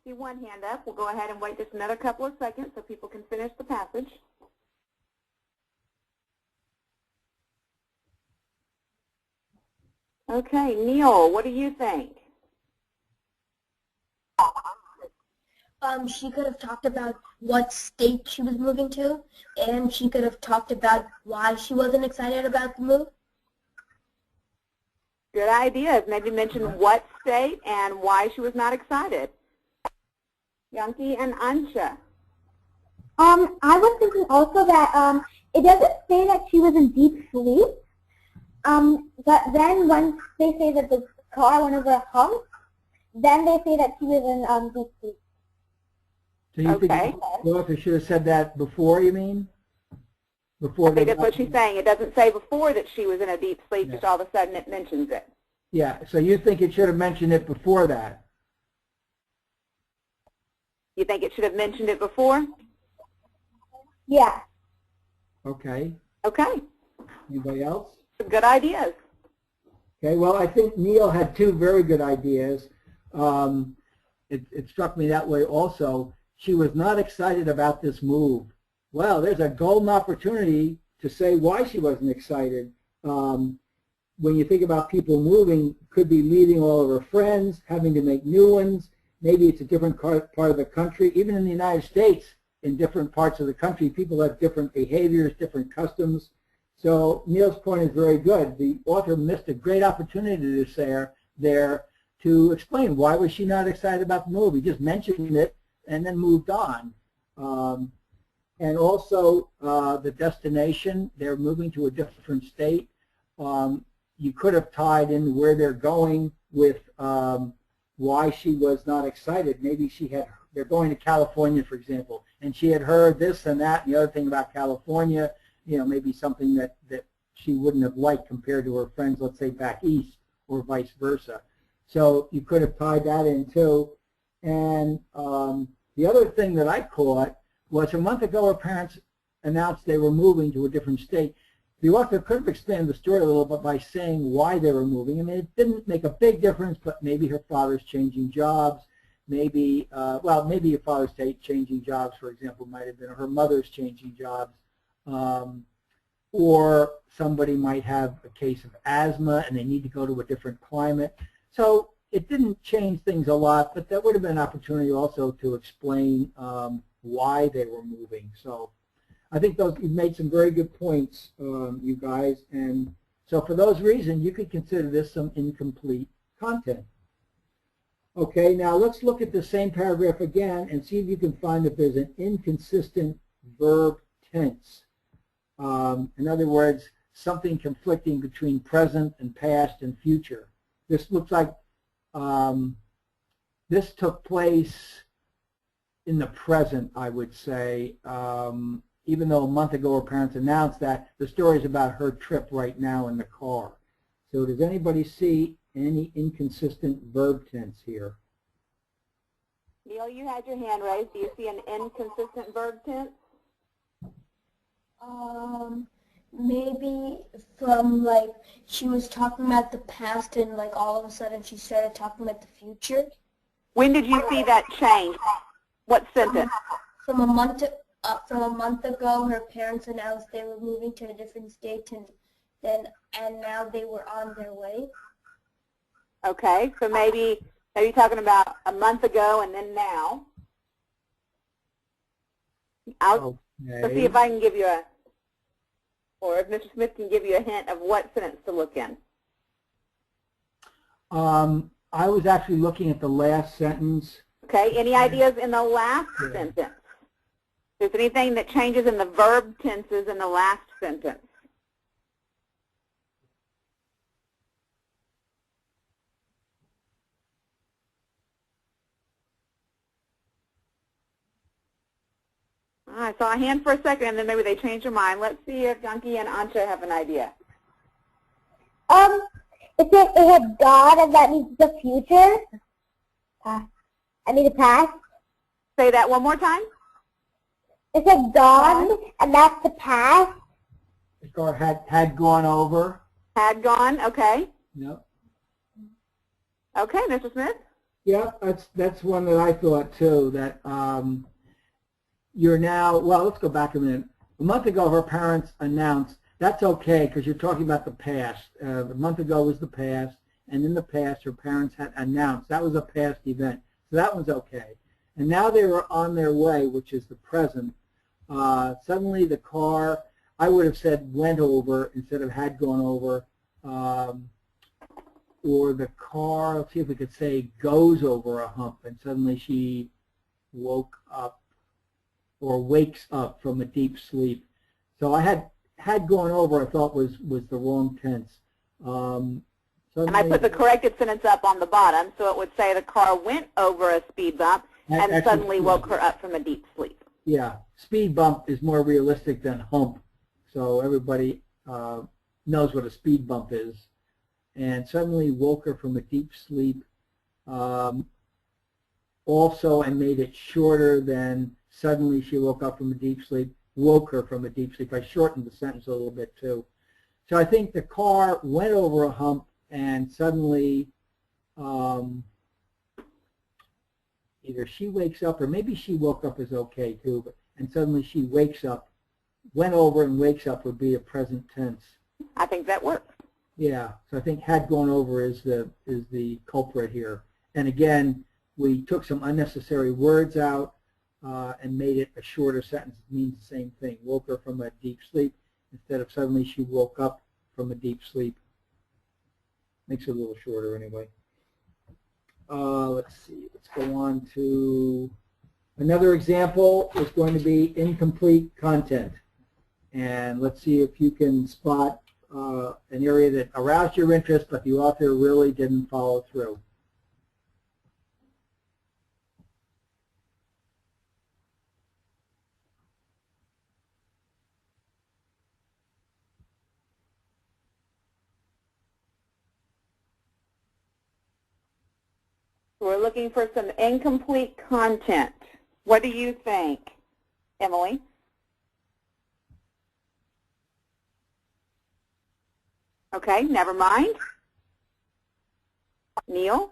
see one hand up. We'll go ahead and wait just another couple of seconds so people can finish the passage. Okay, Neil, what do you think? She could have talked about what state she was moving to, and she could have talked about why she wasn't excited about the move. Good ideas. Maybe mention what state and why she was not excited. Yanki and Ansha. I was thinking also that it doesn't say that she was in deep sleep. But then once they say that the car went over a hump, then they say that she was in deep sleep. So you think the author should have said that before, you mean? Before I think that's what she's saying. It doesn't say before that she was in a deep sleep, just all of a sudden it mentions it. Yeah, so you think it should have mentioned it before that? You think it should have mentioned it before? Yeah. Okay. Okay. Anybody else? Good ideas. Okay, well, I think Neil had two very good ideas. It struck me that way also. She was not excited about this move. Well, there's a golden opportunity to say why she wasn't excited. When you think about people moving, could be leaving all of her friends, having to make new ones. Maybe it's a different part of the country. Even in the United States, in different parts of the country, people have different behaviors, different customs. So Neil's point is very good. The author missed a great opportunity to say there to explain why was she not excited about the move. He just mentioned it and then moved on. And also the destination, they're moving to a different state. You could have tied in where they're going with why she was not excited. Maybe they're going to California, for example, and she had heard this and that and the other thing about California, maybe something that she wouldn't have liked compared to her friends, let's say back east, or vice versa. So you could have tied that in too. And the other thing that I caught was a month ago her parents announced they were moving to a different state. The author could have expanded the story a little bit by saying why they were moving. I mean, it didn't make a big difference, but maybe her father's changing jobs. Maybe, maybe her father's changing jobs, for example, might have been her mother's changing jobs. Or somebody might have a case of asthma and they need to go to a different climate. So it didn't change things a lot, but that would have been an opportunity also to explain why they were moving. So I think you've made some very good points, you guys. And so for those reasons, you could consider this some incomplete content. Okay, now let's look at the same paragraph again and see if you can find if there's an inconsistent verb tense. In other words, something conflicting between present and past and future. This looks like this took place in the present, I would say, even though a month ago her parents announced that. The story is about her trip right now in the car. So does anybody see any inconsistent verb tense here? Neil, you had your hand raised. Do you see an inconsistent verb tense? Maybe from like she was talking about the past and like all of a sudden she started talking about the future. When did you see that change? What sentence? From a month ago, her parents announced they were moving to a different state, and now they were on their way. Okay, so maybe talking about a month ago and then now. I'll see if I can give you or if Mr. Smith can give you a hint of what sentence to look in. I was actually looking at the last sentence. Okay, any ideas in the last sentence? Is there anything that changes in the verb tenses in the last sentence? I saw a hand for a second, and then maybe they changed their mind. Let's see if Yanki and Ansha have an idea. It said it had God, and that means the future. I mean the past. Say that one more time. It said gone, and that's the past. The car had gone over. Had gone, okay. Yep. Okay, Mr. Smith? Yeah, that's one that I thought too, that you're now, well, let's go back a minute. A month ago, her parents announced, that's okay because you're talking about the past. A month ago was the past, and in the past, her parents had announced. That was a past event, so that one's okay. And now they were on their way, which is the present. Suddenly the car, I would have said went over instead of had gone over. Or the car, let's see if we could say goes over a hump and suddenly she woke up or wakes up from a deep sleep. So I had gone over, I thought was the wrong tense. And I put the corrected sentence up on the bottom, so it would say the car went over a speed bump and suddenly woke her up from a deep sleep. Yeah, speed bump is more realistic than hump, so everybody knows what a speed bump is. And suddenly woke her from a deep sleep. Also, I made it shorter than suddenly she woke up from a deep sleep, woke her from a deep sleep. I shortened the sentence a little bit too. So I think the car went over a hump and suddenly either she wakes up or maybe she woke up is okay too, but, and suddenly she wakes up. Went over and wakes up would be a present tense. I think that works. Yeah, so I think had gone over is the culprit here. And again, we took some unnecessary words out and made it a shorter sentence. It means the same thing. Woke her from a deep sleep instead of suddenly she woke up from a deep sleep. Makes it a little shorter anyway. Let's see. Let's go on to another example. Is going to be incomplete content. And let's see if you can spot an area that aroused your interest, but the author really didn't follow through. We're looking for some incomplete content. What do you think, Emily? Okay, never mind. Neil?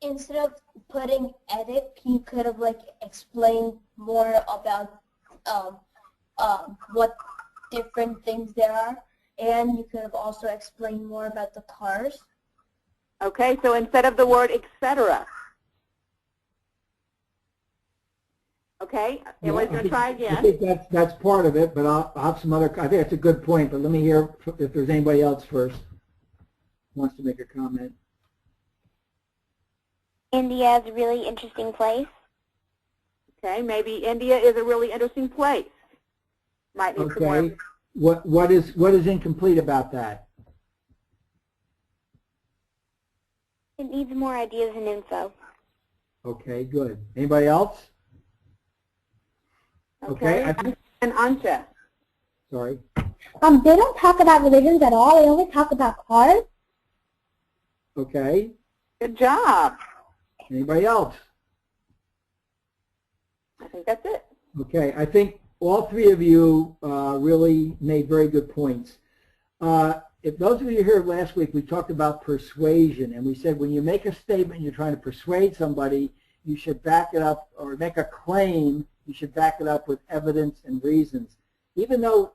Instead of putting edit, you could have like explained more about what different things there are, and you could have also explained more about the cars. Okay, so instead of the word etc. Okay, everybody's going to try again. I think that's part of it, but I'll have some other, I think that's a good point, but let me hear if there's anybody else first who wants to make a comment. India is a really interesting place. Okay, maybe India is a really interesting place. Might need some more. Okay, what is incomplete about that? It needs more ideas and info. Okay, good. Anybody else? Okay. And Ansha. Sorry. They don't talk about religions at all. They only talk about cars. Okay. Good job. Anybody else? I think that's it. Okay, I think all three of you really made very good points. If those of you here last week, we talked about persuasion, and we said when you make a statement, you're trying to persuade somebody, you should back it up, or make a claim, you should back it up with evidence and reasons. Even though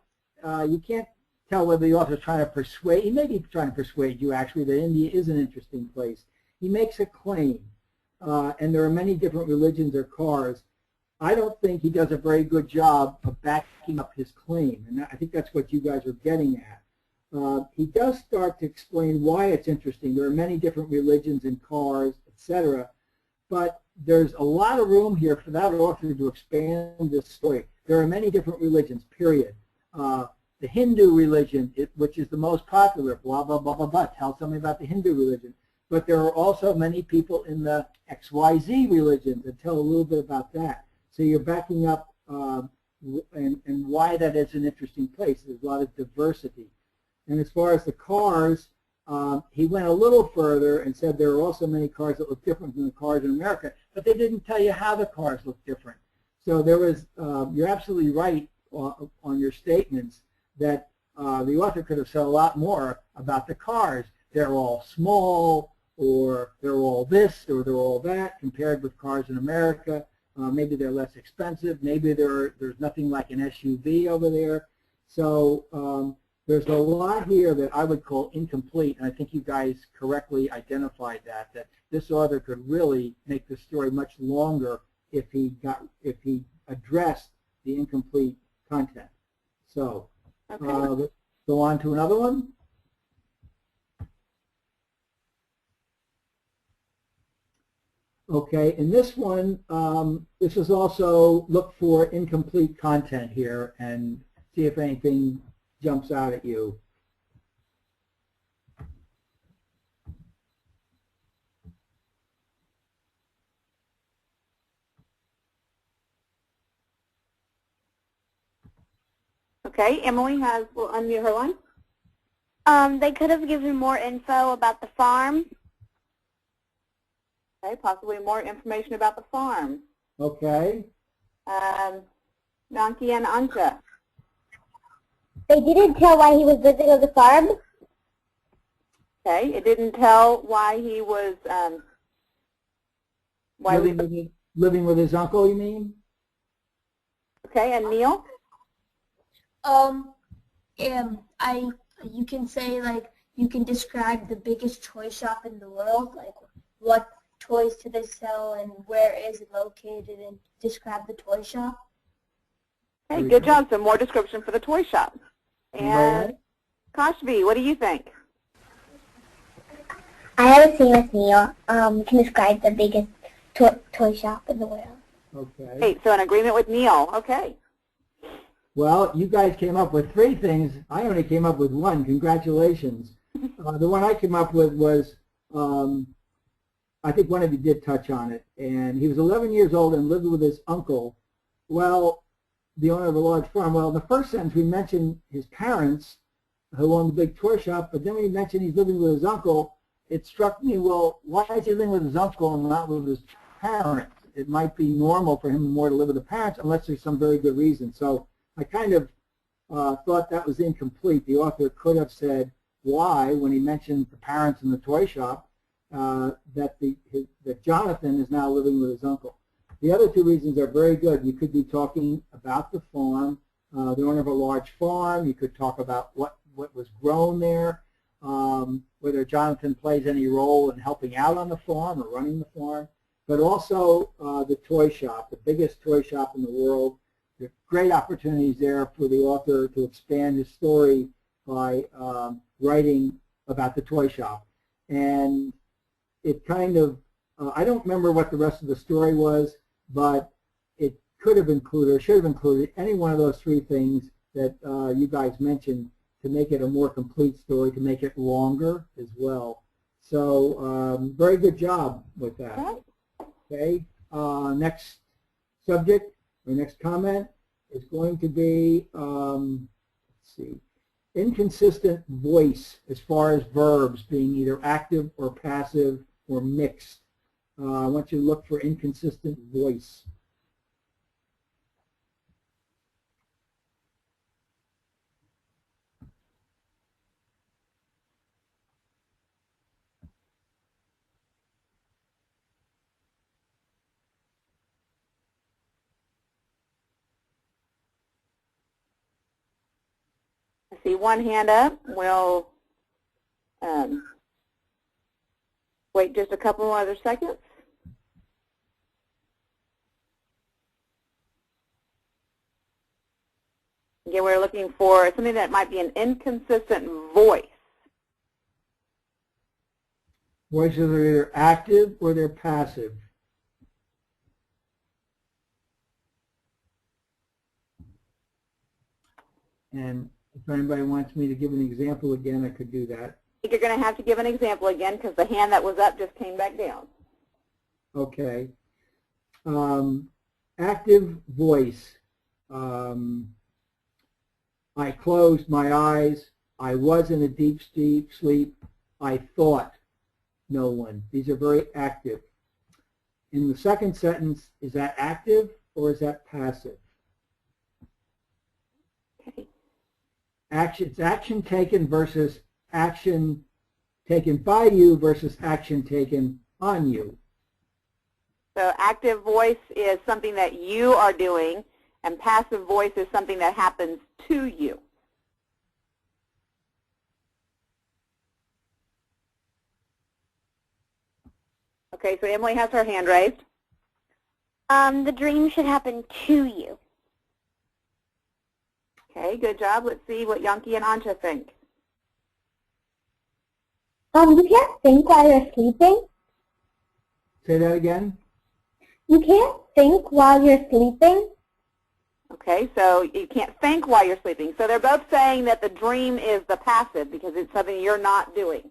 you can't tell whether the author is trying to persuade, he may be trying to persuade you actually that India is an interesting place. He makes a claim, and there are many different religions or cars. I don't think he does a very good job of backing up his claim, and I think that's what you guys are getting at. He does start to explain why it's interesting. There are many different religions and cars, etc. But there's a lot of room here for that author to expand this story. There are many different religions, period. The Hindu religion, which is the most popular, blah, blah, blah, blah, blah. Tell somebody about the Hindu religion. But there are also many people in the XYZ religion that tell a little bit about that. So you're backing up and why that is an interesting place. There's a lot of diversity. And as far as the cars, he went a little further and said there are also many cars that look different than the cars in America, but they didn't tell you how the cars look different. So there was, you're absolutely right on your statements that the author could have said a lot more about the cars. They're all small, or they're all this, or they're all that, compared with cars in America. Maybe they're less expensive. Maybe there's nothing like an SUV over there. So there's a lot here that I would call incomplete, and I think you guys correctly identified that this author could really make the story much longer if he addressed the incomplete content. So let's go on to another one. Okay, in this one, this is also look for incomplete content here and see if anything jumps out at you. Okay, Emily will unmute her line. They could have given more info about the farm. Okay, possibly more information about the farm. Okay. Nanki and Anja. They didn't tell why he was visiting the farm. Okay, it didn't tell why he was living with his uncle, you mean? Okay, and Neil? You can say, like, you can describe the biggest toy shop in the world, like what toys do they sell and where is it located, and describe the toy shop. Okay, good job. So more description for the toy shop. And Kashvi, what do you think? I have a same with Neil. You can describe the biggest toy shop in the world. Okay. Hey, so an agreement with Neil. Okay. Well, you guys came up with 3 things. I only came up with 1. Congratulations. The one I came up with was, I think one of you did touch on it, and he was 11 years old and lived with his uncle. Well, the owner of a large farm. Well, in the first sentence we mentioned his parents who owned the big toy shop, but then when he mentioned he's living with his uncle, it struck me, well, why is he living with his uncle and not with his parents? It might be normal for him more to live with the parents unless there's some very good reason. So I kind of thought that was incomplete. The author could have said why, when he mentioned the parents in the toy shop, that Jonathan is now living with his uncle. The other 2 reasons are very good. You could be talking about the farm, the owner of a large farm. You could talk about what was grown there, whether Jonathan plays any role in helping out on the farm or running the farm, but also the toy shop, the biggest toy shop in the world. There are great opportunities there for the author to expand his story by writing about the toy shop. And it kind of, I don't remember what the rest of the story was, but it could have included, or should have included, any one of those 3 things that you guys mentioned to make it a more complete story, to make it longer as well. So very good job with that. Okay, next subject, or next comment is going to be, let's see, inconsistent voice as far as verbs being either active or passive or mixed. I want you to look for inconsistent voice. I see one hand up. We'll wait just a couple more other seconds. Again, we're looking for something that might be an inconsistent voice. Voices are either active or they're passive. And if anybody wants me to give an example again, I could do that. I think you're going to have to give an example again because the hand that was up just came back down. Okay. Active voice. I closed my eyes. I was in a deep sleep. I thought no one. These are very active. In the second sentence, is that active or is that passive? Okay. It's action taken versus action taken by you versus action taken on you. So active voice is something that you are doing, and passive voice is something that happens to you. Okay, so Emily has her hand raised. The dream should happen to you. Okay, good job. Let's see what Yanki and Anja think. You can't think while you're sleeping. Say that again. You can't think while you're sleeping. Okay, so you can't think while you're sleeping. So they're both saying that the dream is the passive because it's something you're not doing.